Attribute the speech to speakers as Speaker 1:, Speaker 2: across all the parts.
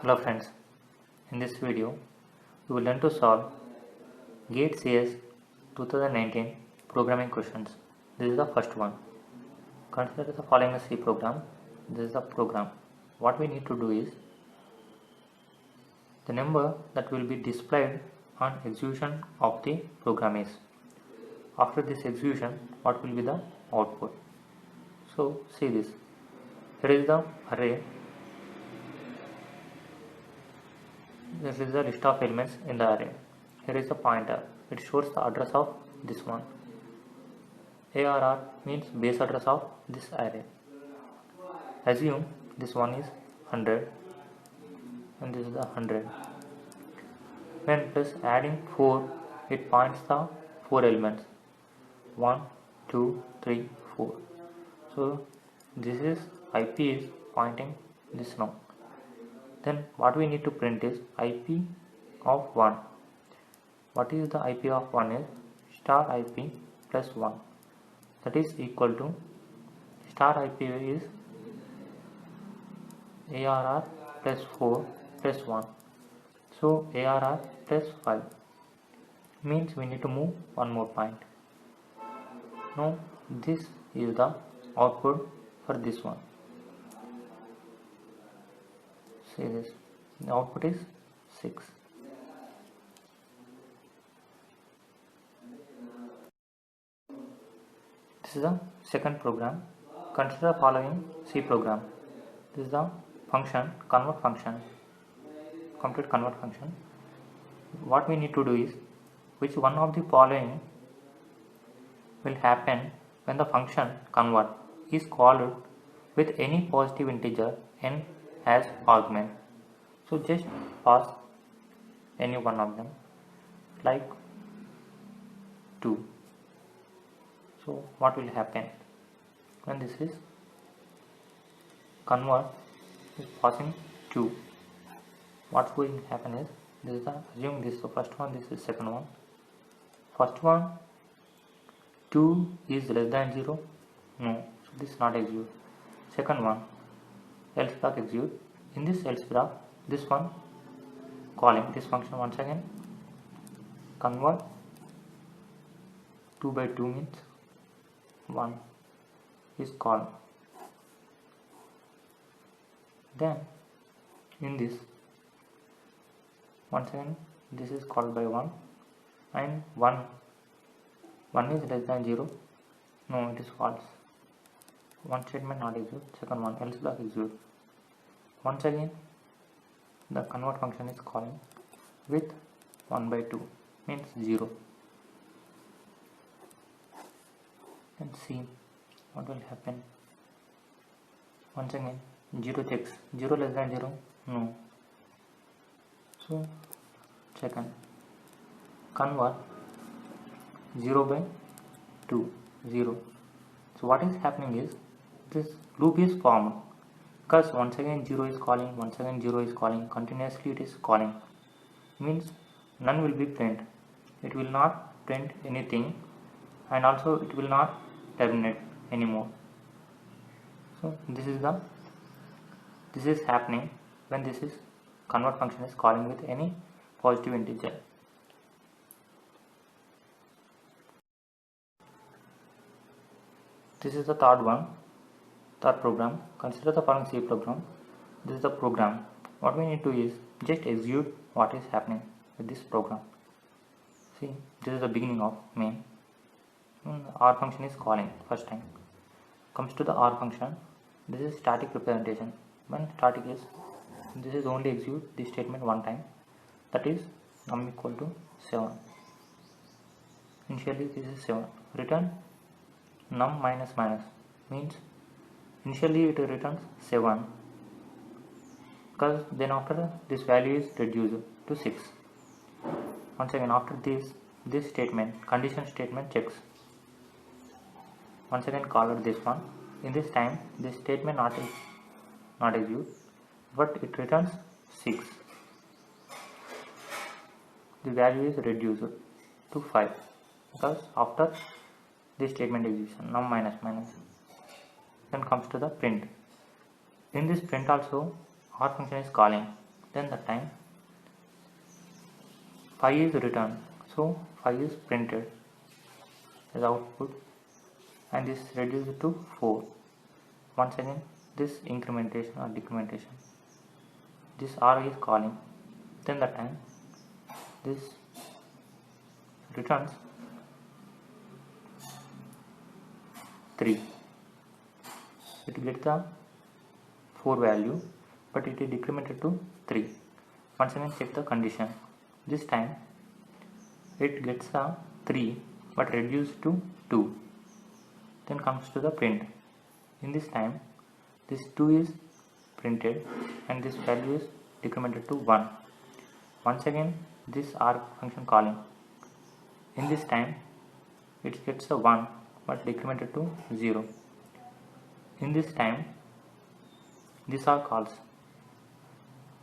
Speaker 1: Hello friends, in this video we will learn to solve GATE CS 2019 programming questions. This is the first one. Consider the following a C program. This is the program. What we need to do is the number that will be displayed on execution of the program is. After this execution, what will be the output? So see this. Here is the array. This is the list of elements in the array. Here is the pointer. It shows the address of this one. ARR means base address of this array. Assume this one is 100 and this is the 100. When plus adding 4, it points the 4 elements 1, 2, 3, 4. So this is IP is pointing this now. Then what we need to print is IP of 1. What is the IP of 1 is star IP plus 1. That is equal to star IP is ARR plus 4 plus 1. So ARR plus 5 means we need to move one more point. Now this is the output for this one. See this, the output is 6. This is the second program. Consider the following C program. This is the function, convert function, complete convert function. What we need to do is, which one of the following will happen when the function convert is called with any positive integer n as argument. So just pass any one of them, like 2. So what will happen when this is convert is passing 2? What's going to happen is, this is the, assume this is the first one, this is second one. First one, 2 is less than 0, no, so this is not execute. Second one, else block execute. In this else block, this one calling this function once again, convert 2 by 2 means 1 is called. Then in this once again this is called by 1 and 1 is less than 0, no, it is false. One statement not execute, second one else block execute. Once again the convert function is calling with 1 by 2 means 0. And see what will happen. Once again 0 checks, 0 less than 0, no. So second, convert 0 by 2, 0. So what is happening is, this loop is formed because once again 0 is calling, once again 0 is calling, continuously it is calling, means none will be print. It will not print anything and also it will not terminate anymore. So this is happening when this is convert function is calling with any positive integer. This is the third program. Consider the following C program. This is the program. What we need to is just execute what is happening with this program. See, this is the beginning of main. R function is calling first time. Comes to the R function. This is static representation. When static is, this is only execute this statement one time. That is num equal to 7. Initially this is 7. Return num minus minus means initially it returns 7, because then after this value is reduced to 6. Once again after this statement, condition statement checks. Once again called this one. In this time this statement not execute, but it returns 6. The value is reduced to 5 because after this statement execution, num minus minus. Then comes to the print. In this print also R function is calling. then the time 5 is returned, so 5 is printed as output, and this reduced to 4. Once again this incrementation or decrementation, this R is calling, then the time this returns 3. It gets the 4 value, but it is decremented to 3. Once again check the condition. This time it gets a 3 but reduced to 2. Then comes to the print. In this time this 2 is printed and this value is decremented to 1. Once again this R function calling. In this time it gets a 1 but decremented to 0. In this time this R calls.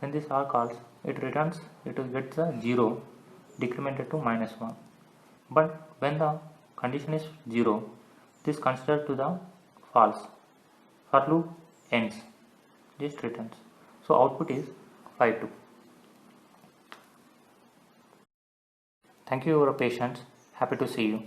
Speaker 1: When this R calls, it returns, it gets a 0 decremented to -1. But when the condition is 0, this considered to the false. For loop ends, just returns. So output is 5 2. Thank you for your patience. Happy to see you.